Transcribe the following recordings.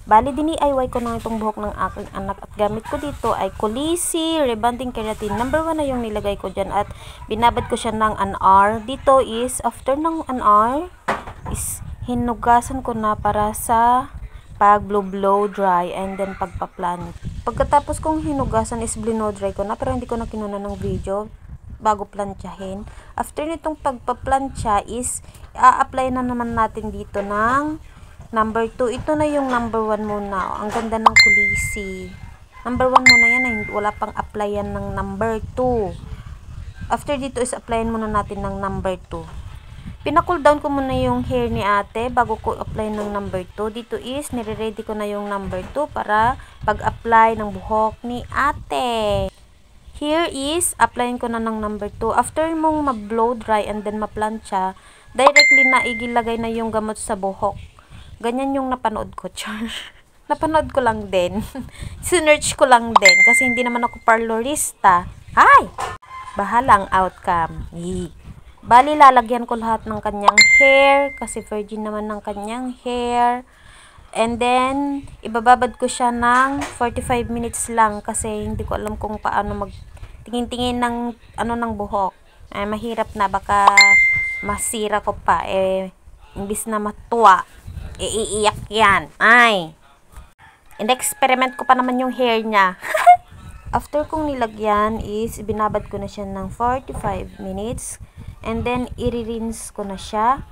Bali, DIY ko na itong buhok ng aking anak at gamit ko dito ay Kulisi Rebonding Keratin. Number 1 na yung nilagay ko dyan at binabad ko siya ng an hour. Dito is, after ng an hour, is hinugasan ko na para sa pag blow dry and then pagpa-plant. Pagkatapos kong hinugasan is blow dry ko na, pero hindi ko na kinuna ng video bago plantsahin. After nitong pagpa-plantsa is a-apply na naman natin dito ng number 2. Ito na yung number 1 muna. Ang ganda ng Kulisi. Number 1 muna yan. Wala pang applyan ng number 2. After dito is applyan muna natin ng number 2. Pina-cool down ko muna yung hair ni ate bago ko apply ng number 2. Dito is nire-ready ko na yung number 2 para pag-apply ng buhok ni ate. Here is, applyin ko na ng number 2. After mong ma-blow dry and then ma-plancha, directly na igilagay na yung gamot sa buhok. Ganyan yung napanood ko, char. Napanood ko lang din. Sinearch ko lang din kasi hindi naman ako parlorista. Hi! Bahalang outcome. Bali, lalagyan ko lahat ng kanyang hair kasi virgin naman ng kanyang hair. And then, ibababad ko siya ng 45 minutes lang kasi hindi ko alam kung paano magtingin-tingin ng ng buhok. Mahirap na, baka masira ko pa. Imbis na matuwa, iiyak yan. In-experiment ko pa naman yung hair niya. After kong nilagyan is, binabad ko na siya ng 45 minutes. And then, i-rinse ko na siya.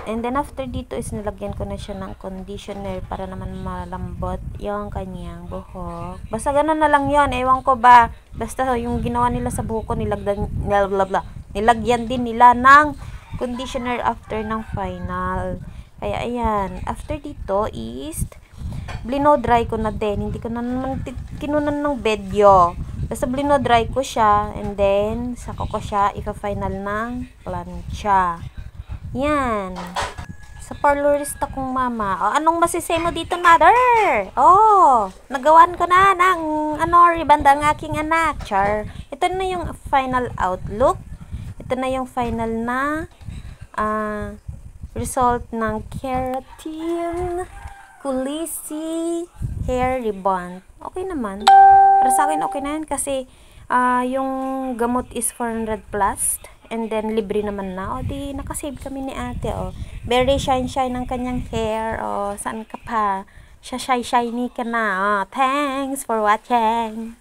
And then, after dito is nilagyan ko na siya ng conditioner para naman malambot yung kanyang buhok. Basta ganun na lang yon. Ewan ko ba. Basta yung ginawa nila sa buhok ko, nilagyan din nila ng conditioner after ng final. Kaya, ayan. After dito is, blino-dry ko na din. Hindi ko na naman kinunan ng video. Basta blino-dry ko siya. And then, saka ko siya ipa-final ng plancha. Yan. Sa parlorista kong mama. Anong masisay mo dito, mother? Nagawan ko na ng ribanda ng aking anak. Char. Ito na yung final outlook. Ito na yung final na result ng keratin Kulisi hair rebond. Okay naman. Para sa akin, okay na yan kasi yung gamot is 400 plus. And then, libre naman na. Di, nakasave kami ni ate, Very shine ng kanyang hair, Saan ka pa? Shiny ka na, Thanks for watching.